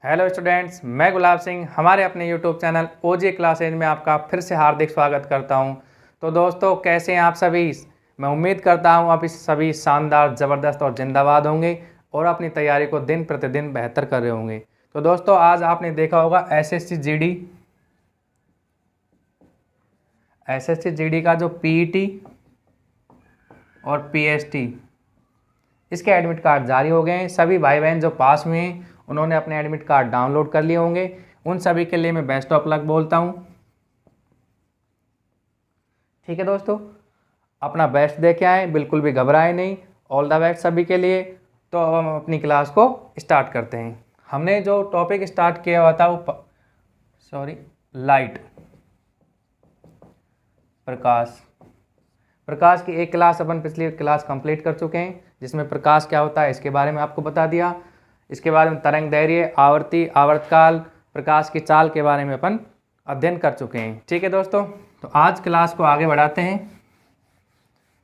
Hello students, मैं गुलाब सिंह हमारे अपने यूट्यूब चैनल ओजे क्लासेज में आपका फिर से हार्दिक स्वागत करता हूं। तो दोस्तों, कैसे हैं आप सभी। मैं उम्मीद करता हूं आप इस सभी शानदार, ज़बरदस्त और जिंदाबाद होंगे और अपनी तैयारी को दिन प्रतिदिन बेहतर कर रहे होंगे। तो दोस्तों, आज आपने देखा होगा एसएससी जीडी का जो पीईटी और पीएसटी इसके एडमिट कार्ड जारी हो गए हैं। सभी भाई बहन जो पास हुए हैं उन्होंने अपने एडमिट कार्ड डाउनलोड कर लिए होंगे। उन सभी के लिए मैं बेस्ट ऑफ लक बोलता हूं। ठीक है दोस्तों, अपना बेस्ट दे के आए, बिल्कुल भी घबराए नहीं। ऑल द बेस्ट सभी के लिए। तो अब हम अपनी क्लास को स्टार्ट करते हैं। हमने जो टॉपिक स्टार्ट किया हुआ था वो लाइट, प्रकाश की एक क्लास अपन पिछली क्लास कंप्लीट कर चुके हैं, जिसमें प्रकाश क्या होता है इसके बारे में आपको बता दिया। इसके बारे में तरंग दैर्घ्य, आवर्ती, आवर्तकाल, प्रकाश की चाल के बारे में अपन अध्ययन कर चुके हैं। ठीक है दोस्तों, तो आज क्लास को आगे बढ़ाते हैं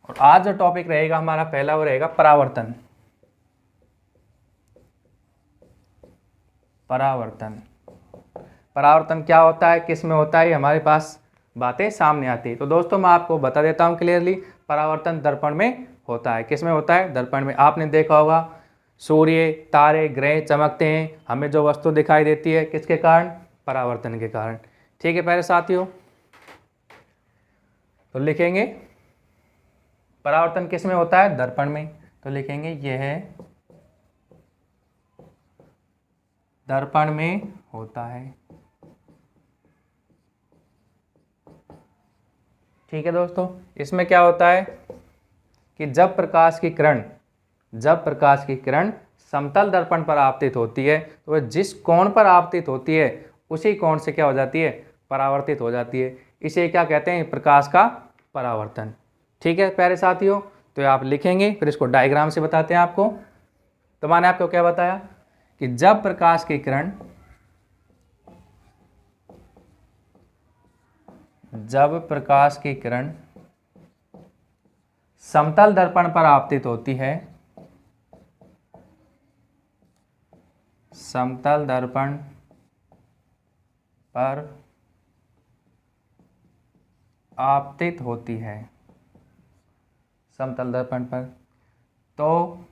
और आज जो टॉपिक रहेगा हमारा पहला वो रहेगा परावर्तन। परावर्तन क्या होता है, किस में होता है, हमारे पास बातें सामने आती है। तो दोस्तों, मैं आपको बता देता हूं क्लियरली। परावर्तन दर्पण में होता है। किस में होता है? दर्पण में। आपने देखा होगा सूर्य, तारे, ग्रह चमकते हैं, हमें जो वस्तु दिखाई देती है किसके कारण? परावर्तन के कारण। ठीक है प्यारे साथियों, तो लिखेंगे परावर्तन किस में होता है? दर्पण में। तो लिखेंगे यह दर्पण में होता है। ठीक है दोस्तों, इसमें क्या होता है कि जब प्रकाश की किरण समतल दर्पण पर आपतित होती है तो वह जिस कोण पर आपतित होती है उसी कोण से क्या हो जाती है? परावर्तित हो जाती है। इसे क्या कहते हैं? प्रकाश का परावर्तन। ठीक है प्यारे साथियों, तो आप लिखेंगे, फिर इसको डायग्राम से बताते हैं आपको। तो मैंने आपको क्या बताया कि जब प्रकाश की किरण समतल दर्पण पर आपतित होती है, समतल दर्पण पर आपतित होती है, समतल दर्पण पर, तो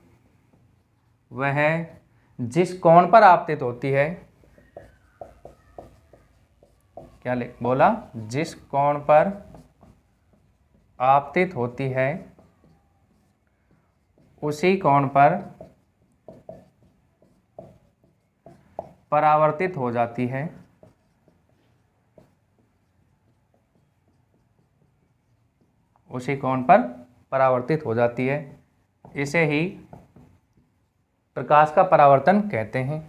वह जिस कोण पर आपतित होती है, क्या बोला? जिस कोण पर आपतित होती है उसी कोण पर परावर्तित हो जाती है। उसी कोण पर परावर्तित हो जाती है। इसे ही प्रकाश का परावर्तन कहते हैं।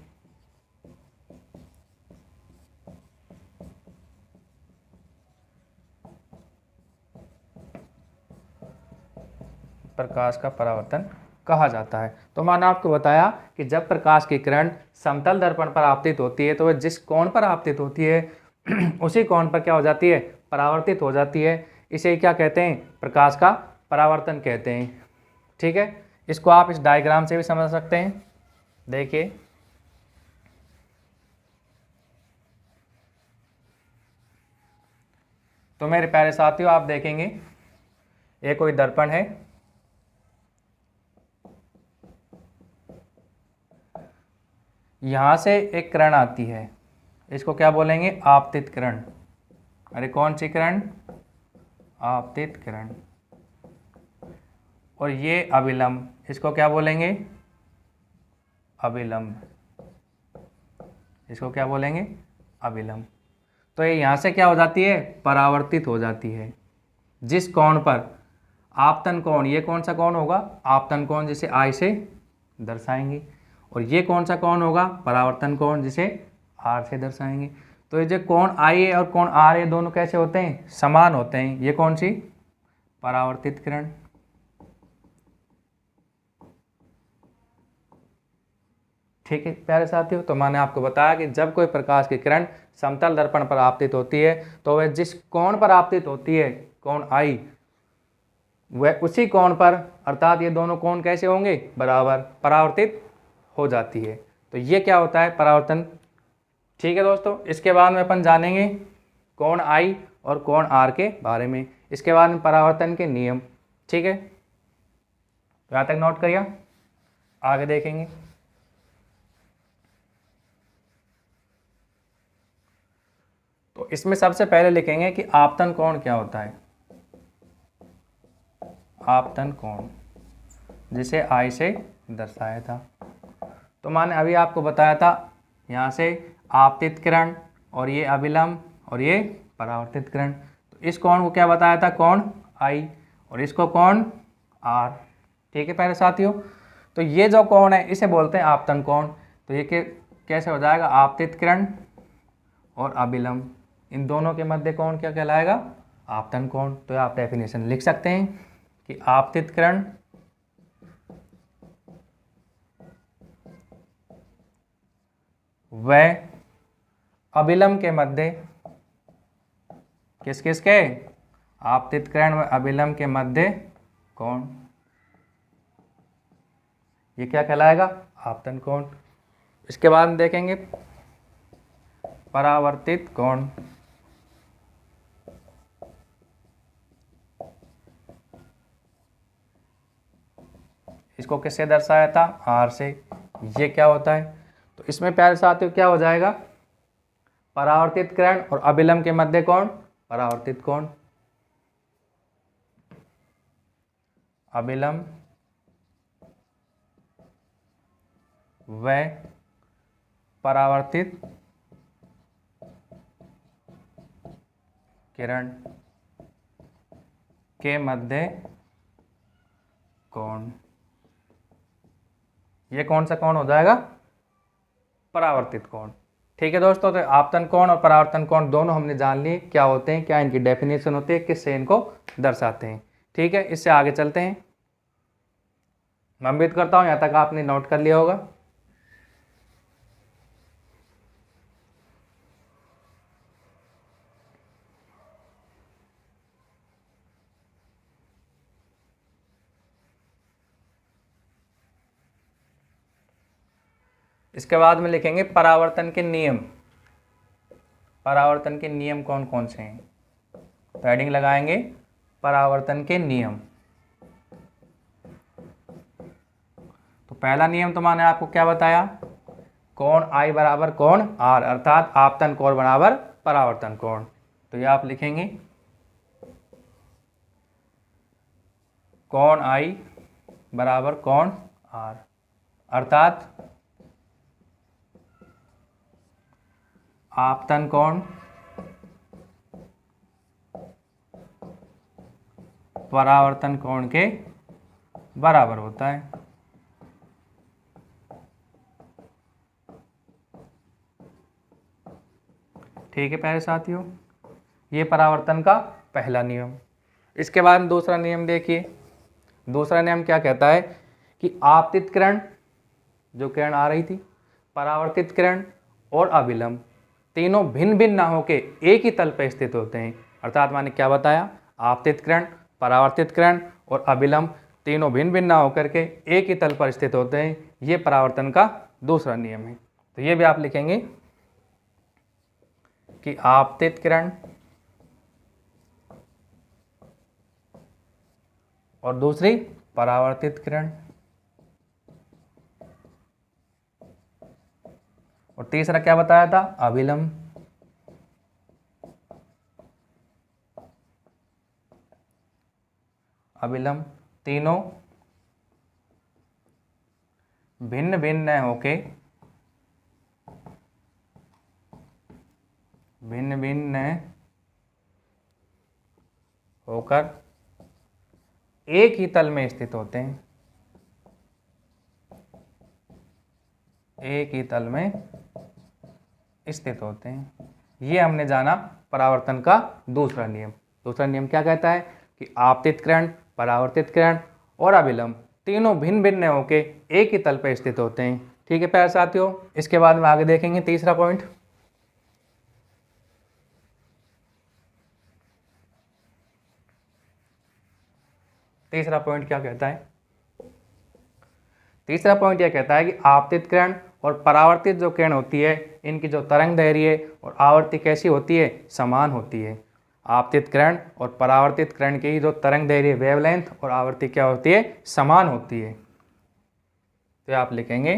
प्रकाश का परावर्तन कहा जाता है। तो मैंने आपको बताया कि जब प्रकाश की किरण समतल दर्पण पर आपतित होती है तो वह जिस कोण पर आपतित होती है उसी कोण पर क्या हो जाती है? परावर्तित हो जाती है। इसे क्या कहते हैं? प्रकाश का परावर्तन कहते हैं। ठीक है, इसको आप इस डायग्राम से भी समझ सकते हैं। देखिए, तो मेरे प्यारे साथियों, आप देखेंगे ये कोई दर्पण है। यहां से एक किरण आती है, इसको क्या बोलेंगे? आपतित किरण। अरे कौन सी किरण? आपतित किरण। और ये अभिलंब, इसको क्या बोलेंगे? अभिलंब। इसको क्या बोलेंगे? अभिलंब। तो ये यहाँ से क्या हो जाती है? परावर्तित हो जाती है। जिस कोण पर आपतन कोण, ये कौन सा कोण होगा? आपतन कोण, जिसे आई से दर्शाएंगे। और ये कौन सा कोण होगा? परावर्तन कोण, जिसे आर से दर्शाएंगे। तो ये जो कोण आई है और कोण आर है दोनों कैसे होते हैं? समान होते हैं। ये कौन सी? परावर्तित किरण। ठीक है प्यारे साथियों, तो मैंने आपको बताया कि जब कोई प्रकाश की किरण समतल दर्पण पर आपतित होती है तो वह जिस कोण पर आपतित होती है, कोण आई, वह उसी कोण पर, अर्थात ये दोनों कोण कैसे होंगे? बराबर, परावर्तित हो जाती है। तो ये क्या होता है? परावर्तन ठीक है दोस्तों, इसके बाद में अपन जानेंगे कोण आई और कोण आर के बारे में, इसके बाद में परावर्तन के नियम। ठीक है, तो यहाँ तक नोट करिए, आगे देखेंगे। तो इसमें सबसे पहले लिखेंगे कि आपतन कोण क्या होता है। आपतन कोण जिसे आई से दर्शाया था, तो मैंने अभी आपको बताया था यहाँ से आपतित किरण और ये अभिलंब और ये परावर्तित किरण। तो इस कोण को क्या बताया था, कोण आई, और इसको कोण आर। ठीक है प्यारे साथियों, तो ये जो कोण है इसे बोलते हैं आपतन कोण। तो ये कैसे हो जाएगा, आपतित किरण और अभिलंब इन दोनों के मध्य कोण क्या कहलाएगा, आपतन कोण। तो आप डेफिनेशन लिख सकते हैं कि आपतित किरण व अभिलंब के मध्य, किस किस के, आपतित किरण व अभिलंब के मध्य कोण, ये क्या कहलाएगा, आपतन कोण। इसके बाद हम देखेंगे परावर्तित कोण। इसको किससे दर्शाया था, आर से। ये क्या होता है, तो इसमें प्यारे साथियों क्या हो जाएगा, परावर्तित किरण और अभिलंब के मध्य कोण परावर्तित कोण, अभिलंब व परावर्तित किरण के मध्य कोण, ये कौन सा कोण हो जाएगा, परावर्तित कोण। ठीक है दोस्तों, तो आपतन कोण और परावर्तन कोण दोनों हमने जान लिए क्या होते हैं, क्या इनकी डेफिनेशन होती है, किससे इनको दर्शाते हैं। ठीक है, इससे आगे चलते हैं। मैं उम्मीद करता हूं यहां तक आपने नोट कर लिया होगा। इसके बाद में लिखेंगे परावर्तन के नियम। परावर्तन के नियम कौन कौन से हैं, हेडिंग लगाएंगे परावर्तन के नियम। तो पहला नियम तो मैंने आपको क्या बताया, कोण आई बराबर कोण आर, अर्थात आपतन कोण बराबर परावर्तन कोण। तो ये आप लिखेंगे कोण आई बराबर कोण आर, अर्थात आपतन कोण परावर्तन कोण के बराबर होता है। ठीक है प्यारे साथियों, ये परावर्तन का पहला नियम। इसके बाद दूसरा नियम देखिए। दूसरा नियम क्या कहता है कि आपतित किरण, जो किरण आ रही थी, परावर्तित किरण और अभिलंब तीनों भिन्न भिन्न ना होके एक ही तल पर स्थित होते हैं। अर्थात मैंने क्या बताया, आपतित किरण, परावर्तित किरण और अभिलंब तीनों भिन्न भिन्न ना होकर के एक ही तल पर स्थित होते हैं। ये परावर्तन का दूसरा नियम है। तो ये भी आप लिखेंगे कि आपतित किरण और दूसरी परावर्तित किरण, और तीसरा क्या बताया था, अभिलंब। अभिलंब तीनों भिन्न भिन्न होके, भिन्न भिन्न होकर एक ही तल में स्थित होते हैं। एक ही तल में स्थित होते हैं। ये हमने जाना परावर्तन का दूसरा नियम। दूसरा नियम क्या कहता है कि आपतित किरण, परावर्तित किरण और अभिलंब तीनों भिन्न भिन्न होके एक ही तल पर स्थित होते हैं। ठीक है प्यारे साथियों, इसके बाद में आगे देखेंगे तीसरा पॉइंट। तीसरा पॉइंट क्या कहता है, तीसरा पॉइंट यह कहता है कि आपतित किरण और परावर्तित जो किरण होती है इनकी जो तरंग दैर्घ्य और आवृत्ति कैसी होती है, समान होती है। आपतित किरण और परावर्तित किरण की जो तरंग दैर्घ्य वेवलेंथ और आवृत्ति क्या होती है, समान होती है। तो आप लिखेंगे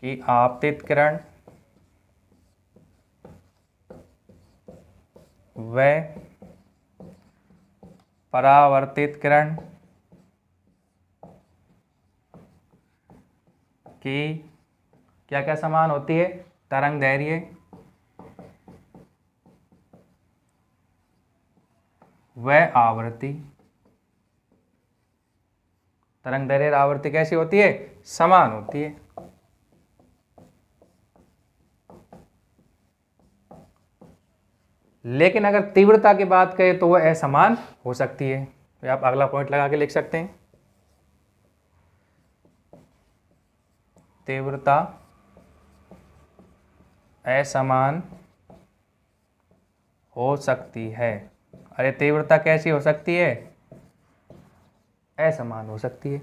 कि आपतित किरण व परावर्तित किरण की क्या क्या समान होती है, तरंग दैर्घ्य व आवृत्ति। तरंग दैर्घ्य आवृत्ति कैसी होती है, समान होती है। लेकिन अगर तीव्रता की बात करें तो वह असमान हो सकती है। तो आप अगला पॉइंट लगा के लिख सकते हैं, तीव्रता असमान हो सकती है। अरे तीव्रता कैसी हो सकती है, असमान हो सकती है।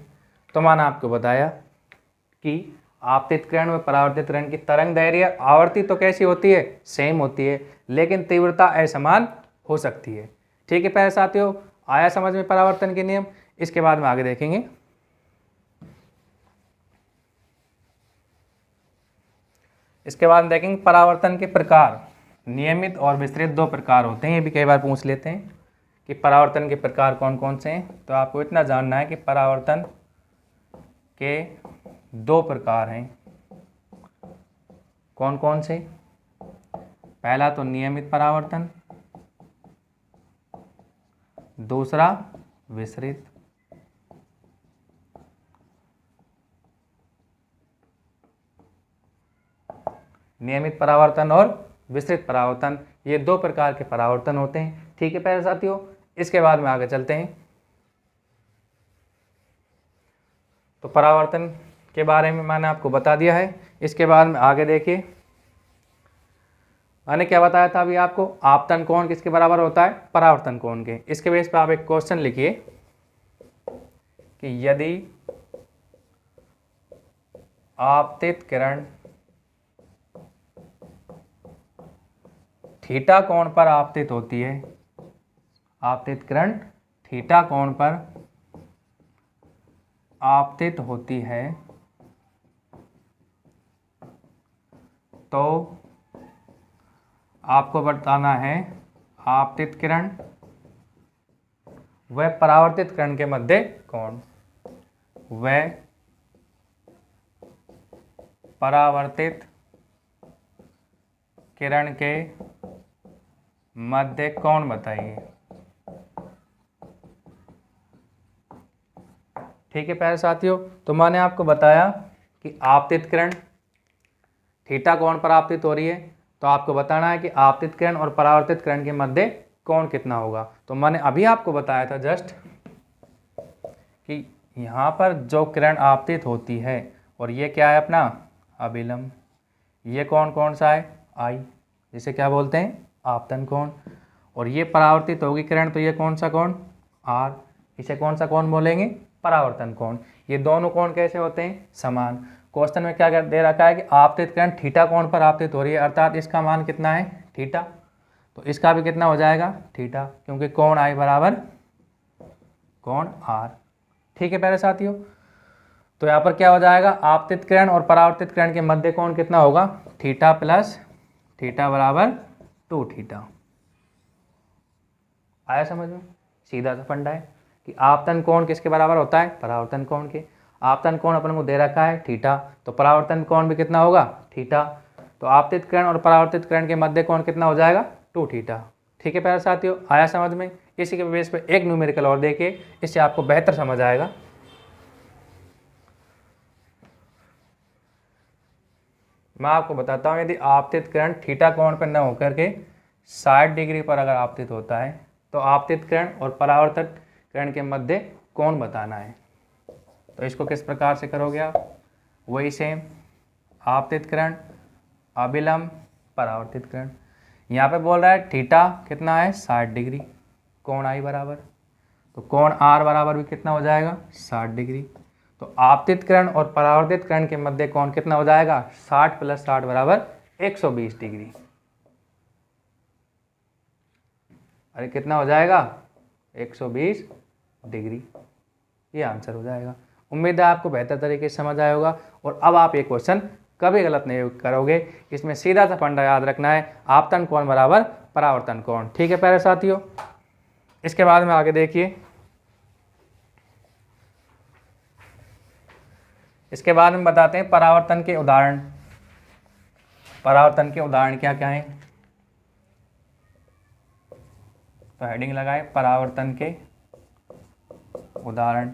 तो मैंने आपको बताया कि आपतित किरण व परावर्तित किरण की तरंग दैर्घ्य आवृत्ति तो कैसी होती है, सेम होती है, लेकिन तीव्रता असमान हो सकती है। ठीक है प्यारे साथियों, आया समझ में परावर्तन के नियम। इसके बाद में आगे देखेंगे। इसके बाद देखेंगे परावर्तन के प्रकार। नियमित और विस्तृत दो प्रकार होते हैं, ये भी कई बार पूछ लेते हैं कि परावर्तन के प्रकार कौन कौन से हैं। तो आपको इतना जानना है कि परावर्तन के दो प्रकार हैं। कौन कौन से? पहला तो नियमित परावर्तन, दूसरा विस्तृत। नियमित परावर्तन और विस्तृत परावर्तन, ये दो प्रकार के परावर्तन होते हैं। ठीक है प्यारे साथियों, इसके बाद में आगे चलते हैं। तो परावर्तन के बारे में मैंने आपको बता दिया है। इसके बाद में आगे देखिए, मैंने क्या बताया था अभी आपको, आपतन कोण किसके बराबर होता है, परावर्तन कोण के। इसके बेस पर आप एक क्वेश्चन लिखिए कि यदि आपतित किरण थीटा कोण पर आपतित होती है, आपतित किरण थीटा कोण पर आपतित होती है, तो आपको बताना है आपतित किरण व परावर्तित किरण के मध्य कोण। व परावर्तित किरण के मध्य कोण बताइए। ठीक है प्यारे साथियों, तो मैंने आपको बताया कि आपतित किरण थीटा कोण पर आपतित हो रही है, तो आपको बताना है कि आपतित किरण और परावर्तित किरण के मध्य कोण कितना होगा। तो मैंने अभी आपको बताया था जस्ट कि यहाँ पर जो किरण आपतित होती है और ये क्या है अपना अभिलंब, ये कोण कौन सा है, आई, जिसे क्या बोलते हैं आपतन कोण। और ये परावर्तित होगी किरण, तो ये कौन सा कोण, आर, इसे कौन सा कोण बोलेंगे, परावर्तन कोण। ये दोनों कोण कैसे होते हैं, समान। क्वेश्चन में क्या दे रखा है कि आपतित किरण थीटा कोण पर आपतित हो रही है, अर्थात इसका मान कितना है, थीटा, तो इसका भी कितना हो जाएगा, थीटा, क्योंकि कोण आई बराबर कोण आर। ठीक है प्यारे साथियों, तो यहाँ पर क्या हो जाएगा, आपतित किरण और परावर्तित किरण के मध्य कोण कितना होगा, थीटा प्लस थीटा बराबर 2 थीटा। आया समझ में, सीधा सा फंडा है कि आपतन कोण किसके बराबर होता है, परावर्तन कोण के। आपतन कोण अपन को दे रखा है थीटा, तो परावर्तन कोण भी कितना होगा, थीटा। तो आपतित किरण और परावर्तित किरण के मध्य कोण कितना हो जाएगा, 2 थीटा। ठीक है प्यारे साथियों, आया समझ में। इसी के बेस पे एक न्यूमेरिकल और देखिए, इससे आपको बेहतर समझ आएगा। मैं आपको बताता हूँ, यदि आपतित किरण थीटा कोण पर न होकर के 60 डिग्री पर अगर आपतित होता है, तो आपतित किरण और परावर्तित किरण के मध्य कोण बताना है। तो इसको किस प्रकार से करोगे आप, वही सेम, आपतित किरण अभिलंब परावर्तित किरण। यहाँ पे बोल रहा है थीटा कितना है, 60 डिग्री, कोण आई बराबर, तो कोण आर बराबर भी कितना हो जाएगा, 60 डिग्री। तो आपतित किरण और परावर्तित किरण के मध्य कोण कितना हो जाएगा? 60 + 60 बराबर 120 डिग्री। अरे कितना हो जाएगा? 120 डिग्री। ये आंसर हो जाएगा। उम्मीद है आपको बेहतर तरीके से समझ आया होगा। और अब आप ये क्वेश्चन कभी गलत नहीं करोगे। इसमें सीधा सा फंडा याद रखना है, आपतन कोण बराबर परावर्तन कोण। ठीक है प्यारे साथियों, इसके बाद में आगे देखिए। इसके बाद में बताते हैं परावर्तन के उदाहरण। परावर्तन के उदाहरण क्या क्या हैं? तो हेडिंग लगाएं परावर्तन के उदाहरण।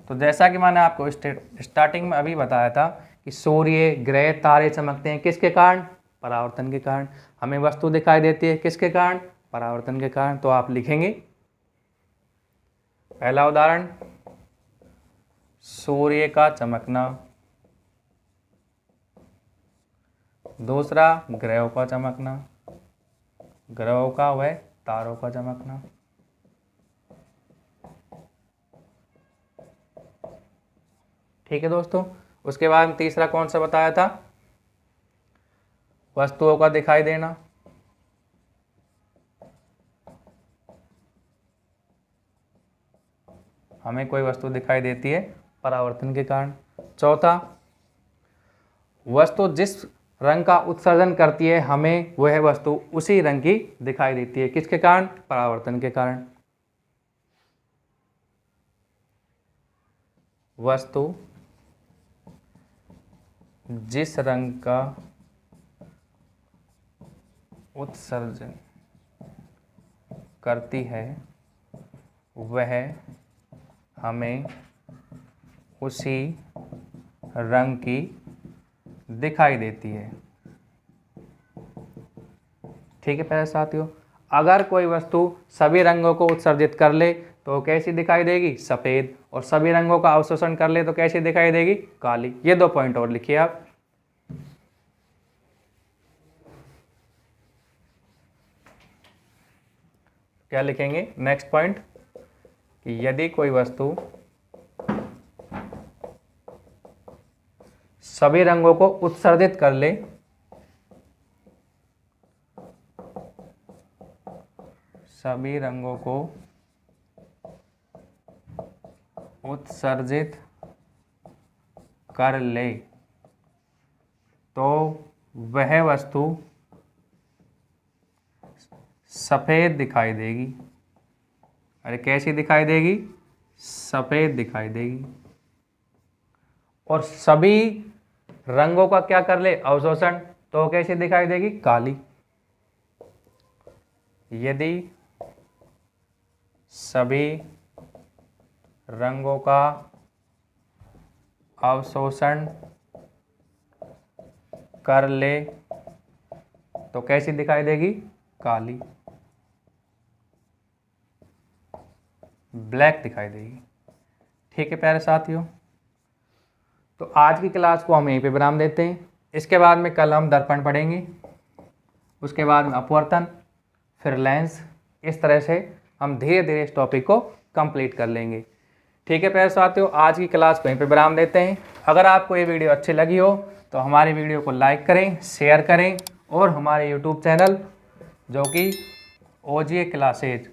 तो जैसा कि मैंने आपको स्टार्टिंग में अभी बताया था कि सूर्य, ग्रह, तारे चमकते हैं किसके कारण? परावर्तन के कारण। हमें वस्तु दिखाई देती है किसके कारण? परावर्तन के कारण। तो आप लिखेंगे पहला उदाहरण, सूर्य का चमकना। दूसरा, ग्रहों का चमकना, ग्रहों का व तारों का चमकना। ठीक है दोस्तों, उसके बाद तीसरा कौन सा बताया था? वस्तुओं का दिखाई देना। हमें कोई वस्तु दिखाई देती है परावर्तन के कारण। चौथा, वस्तु जिस रंग का उत्सर्जन करती है हमें वह वस्तु उसी रंग की दिखाई देती है किसके कारण? परावर्तन के कारण। वस्तु जिस रंग का उत्सर्जन करती है वह हमें उसी रंग की दिखाई देती है। ठीक है प्यारे साथियों, अगर कोई वस्तु सभी रंगों को उत्सर्जित कर ले तो कैसी दिखाई देगी? सफ़ेद। और सभी रंगों का अवशोषण कर ले तो कैसी दिखाई देगी? काली। ये 2 पॉइंट और लिखिए आप। क्या लिखेंगे नेक्स्ट पॉइंट? कि यदि कोई वस्तु सभी रंगों को उत्सर्जित कर ले सभी रंगों को उत्सर्जित कर ले तो वह वस्तु सफ़ेद दिखाई देगी। अरे कैसी दिखाई देगी? सफ़ेद दिखाई देगी। और सभी रंगों का क्या कर ले? अवशोषण, तो कैसी दिखाई देगी? काली। यदि सभी रंगों का अवशोषण कर ले तो कैसी दिखाई देगी? काली, ब्लैक दिखाई देगी। ठीक है प्यारे साथियों, तो आज की क्लास को हम यहीं पे विराम देते हैं। इसके बाद में कल हम दर्पण पढ़ेंगे, उसके बाद में अपवर्तन, फिर लेंस। इस तरह से हम धीरे धीरे इस टॉपिक को कंप्लीट कर लेंगे। ठीक है प्यारे साथियों, आज की क्लास को यहीं पे विराम देते हैं। अगर आपको ये वीडियो अच्छी लगी हो तो हमारी वीडियो को लाइक करें, शेयर करें और हमारे यूट्यूब चैनल जो कि ओजे क्लासेज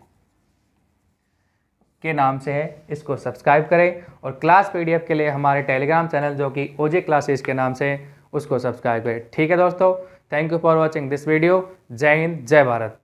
के नाम से है इसको सब्सक्राइब करें। और क्लास पीडीएफ के लिए हमारे टेलीग्राम चैनल जो कि ओजे क्लासेज के नाम से है उसको सब्सक्राइब करें। ठीक है दोस्तों, thank you for watching this video. जय हिंद, जय भारत।